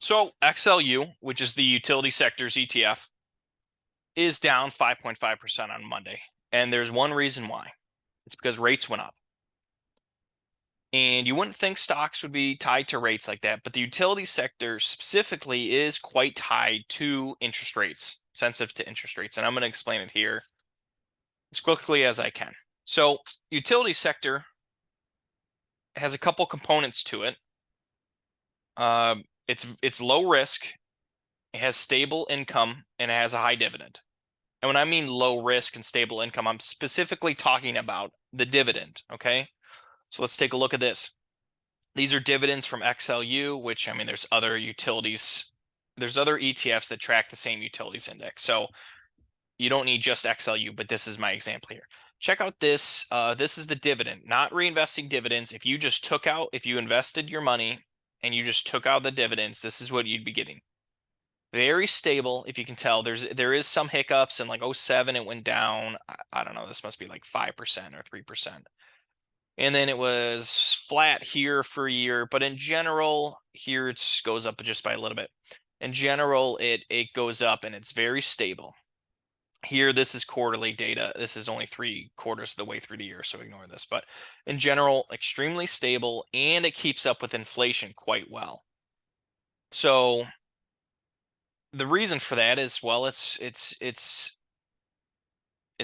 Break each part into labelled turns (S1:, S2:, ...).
S1: So XLU, which is the utility sector's ETF, is down 5.5% on Monday. And there's one reason why. It's because rates went up. And you wouldn't think stocks would be tied to rates like that, but the utility sector specifically is quite tied to interest rates, sensitive to interest rates. And I'm going to explain it here as quickly as I can. So, utility sector has a couple components to it. It's low risk, it has stable income, and it has a high dividend. And when I mean low risk and stable income, I'm specifically talking about the dividend, okay? So let's take a look at this. These are dividends from XLU, which, I mean, there's other utilities. There's other ETFs that track the same utilities index. So you don't need just XLU, but this is my example here. Check out this. This is the dividend, not reinvesting dividends. If you invested your money and you just took out the dividends, this is what you'd be getting. Very stable. If you can tell, there is some hiccups, and like 07 it went down. I don't know, this must be like 5% or 3%. And then it was flat here for a year, but in general, here it goes up just by a little bit. In general, it goes up and it's very stable. Here, this is quarterly data. This is only 3 quarters of the way through the year, so ignore this. But in general, extremely stable, and it keeps up with inflation quite well. So the reason for that is, well, it's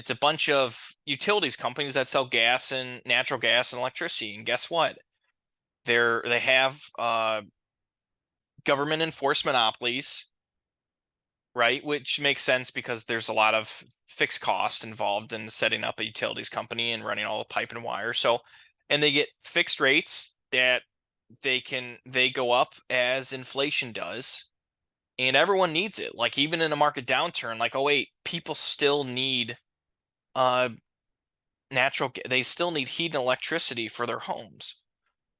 S1: a bunch of utilities companies that sell gas and natural gas and electricity. And guess what? They have government enforced monopolies, right? Which makes sense because there's a lot of fixed cost involved in setting up a utilities company and running all the pipe and wire. So, and they get fixed rates that they go up as inflation does. And everyone needs it. Like even in a market downturn, like 08, people still need they still need heat and electricity for their homes.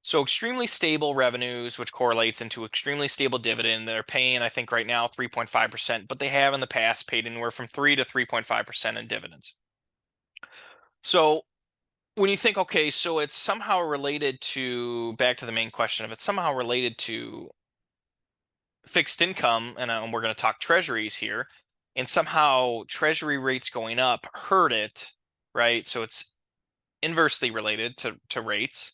S1: So extremely stable revenues, which correlates into extremely stable dividend. They're paying, I think right now, 3.5%, but they have in the past paid anywhere from 3 to 3.5% in dividends. So when you think, okay, so it's somehow related to, back to the main question of it's somehow related to fixed income, and we're going to talk treasuries here, and somehow treasury rates going up hurt it, right? So it's inversely related to rates.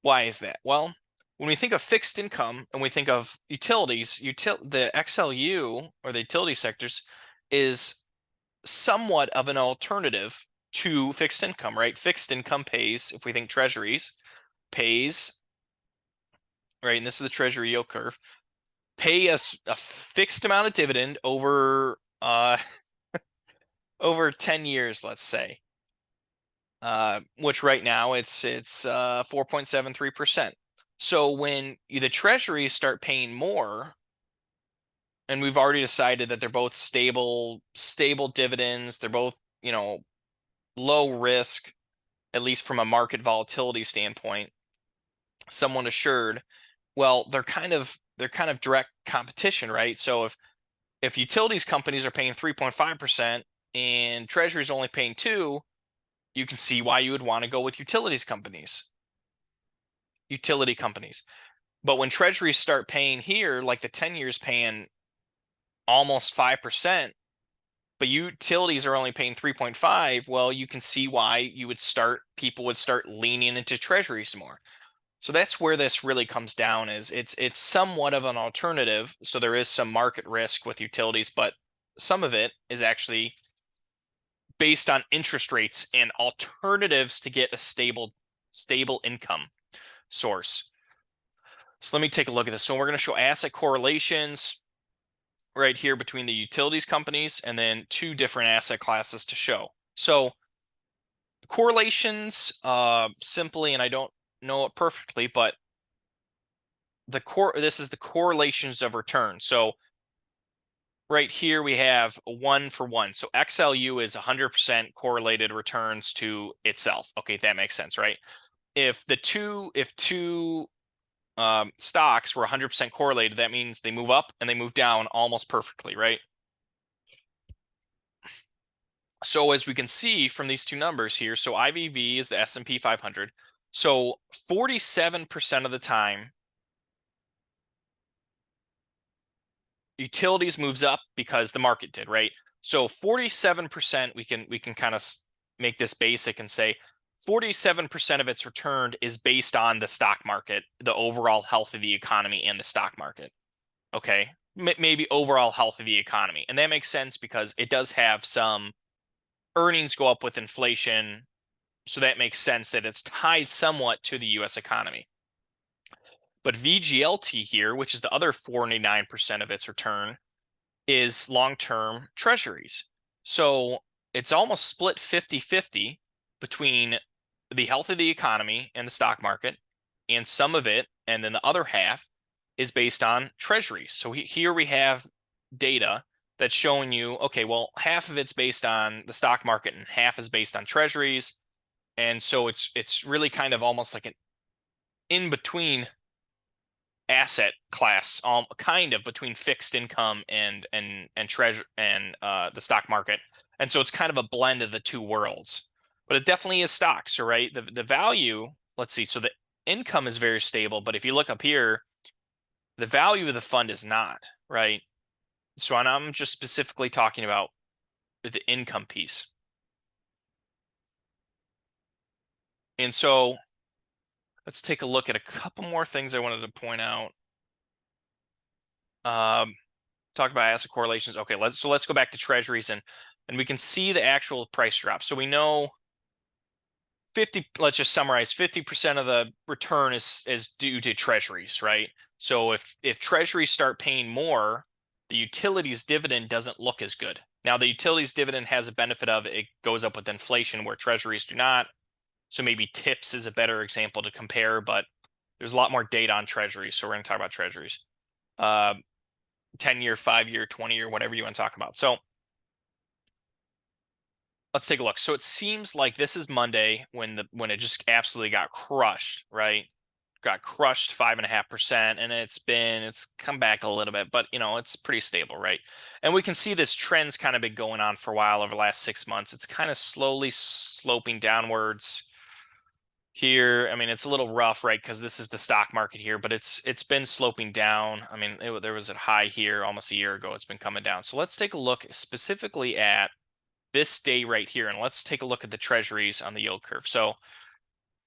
S1: Why is that? Well, when we think of fixed income and we think of utilities, the XLU or the utility sectors is somewhat of an alternative to fixed income, right? Fixed income pays, if we think treasuries, pays, right? And this is the treasury yield curve, pay us a fixed amount of dividend over over 10 years, let's say. Which right now it's 4.73%. So when the treasuries start paying more, and we've already decided that they're both stable dividends, they're both, low risk, at least from a market volatility standpoint, somewhat assured. Well, they're kind of direct competition, right? So if utilities companies are paying 3.5% and treasuries only paying 2, you can see why you would want to go with utility companies. But when treasuries start paying here, like the 10 years paying almost 5%, but utilities are only paying 3.5, well, you can see why people would start leaning into treasuries more. So that's where this really comes down, is it's somewhat of an alternative. So there is some market risk with utilities, but some of it is actually based on interest rates and alternatives to get a stable income source. So let me take a look at this. So we're going to show asset correlations right here between the utilities companies and then 2 different asset classes to show. So correlations, simply, and I don't know it perfectly, but this is the correlations of return. So right here we have 1 for 1. So XLU is 100% correlated returns to itself. Okay, that makes sense, right? If two stocks were 100% correlated, that means they move up and they move down almost perfectly, right? So as we can see from these 2 numbers here, so IVV is the S&P 500. So 47% of the time, Utilities moves up because the market did, right? So 47%, we can kind of make this basic and say 47% of its return is based on the stock market, the overall health of the economy and the stock market. Okay, maybe overall health of the economy. And that makes sense because it does have some earnings go up with inflation. So that makes sense that it's tied somewhat to the US economy. But VGLT here, which is the other 49% of its return, is long-term treasuries. So it's almost split 50-50 between the health of the economy and the stock market, and some of it, and then the other half is based on treasuries. So here we have data that's showing you, okay, well, half of it's based on the stock market and half is based on treasuries. And so it's really kind of almost like an in-between asset class, kind of between fixed income and treasure and the stock market. And so it's kind of a blend of the two worlds. But it definitely is stocks, right? The value, let's see, so the income is very stable, but if you look up here, the value of the fund is not, right? So I'm just specifically talking about the income piece. And so let's take a look at a couple more things I wanted to point out. Talk about asset correlations. Okay, let's go back to treasuries and we can see the actual price drop. So we know 50, let's just summarize, 50% of the return is due to treasuries, right? So if treasuries start paying more, the utilities dividend doesn't look as good. Now the utilities dividend has a benefit of it goes up with inflation where treasuries do not. So maybe TIPS is a better example to compare, but there's a lot more data on treasuries. So we're going to talk about treasuries. 10-year, 5-year, 20-year, whatever you want to talk about. So let's take a look. So it seems like this is Monday when it just absolutely got crushed, right? Got crushed 5.5%, and it's come back a little bit, but it's pretty stable, right? And we can see this trend's kind of been going on for a while over the last 6 months. It's kind of slowly sloping downwards here. I mean, it's a little rough, right? Because this is the stock market here, but it's been sloping down. I mean, there was a high here almost a year ago. It's been coming down. So let's take a look specifically at this day right here, and let's take a look at the treasuries on the yield curve. So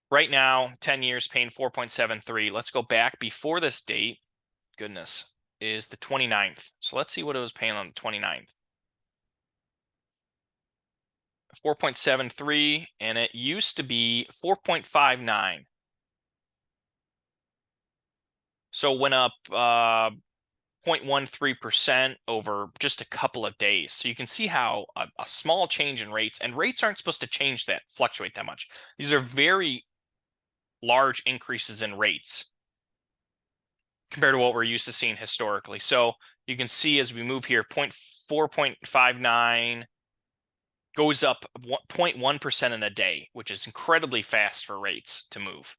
S1: right now, 10 years paying 4.73. Let's go back before this date. Goodness, is the 29th. So let's see what it was paying on the 29th. 4.73, and it used to be 4.59. So it went up 0.13% over just a couple of days. So you can see how a small change in rates, and rates aren't supposed to change that, fluctuate that much. These are very large increases in rates compared to what we're used to seeing historically. So you can see as we move here, 4.59 goes up 0.1% in a day, which is incredibly fast for rates to move.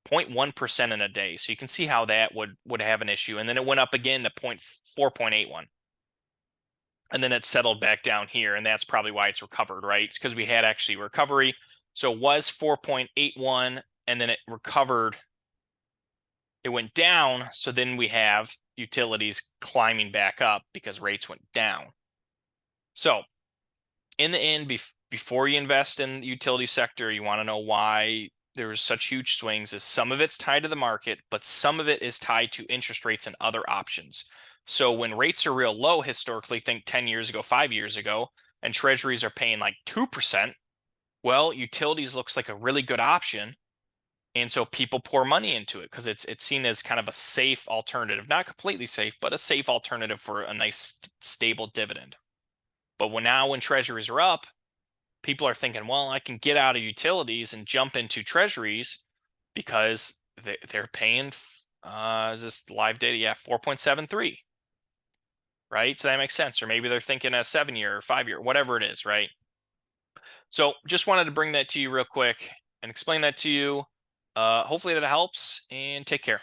S1: 0.1% in a day. So you can see how that would have an issue. And then it went up again to 4.81. And then it settled back down here. And that's probably why it's recovered, right? It's because we had actually recovery. So it was 4.81 and then it recovered. It went down. So then we have utilities climbing back up because rates went down. So in the end, before you invest in the utility sector, you want to know why there's such huge swings. Is some of it's tied to the market, but some of it is tied to interest rates and other options. So when rates are real low, historically, think 10 years ago, 5 years ago, and treasuries are paying like 2%, well, utilities looks like a really good option. And so people pour money into it because it's seen as kind of a safe alternative, not completely safe, but a safe alternative for a nice stable dividend. But when treasuries are up, people are thinking, well, I can get out of utilities and jump into treasuries because they're paying, is this live data? Yeah, 4.73, right? So that makes sense. Or maybe they're thinking a 7-year or 5-year, whatever it is, right? So just wanted to bring that to you real quick and explain that to you. Hopefully that helps, and take care.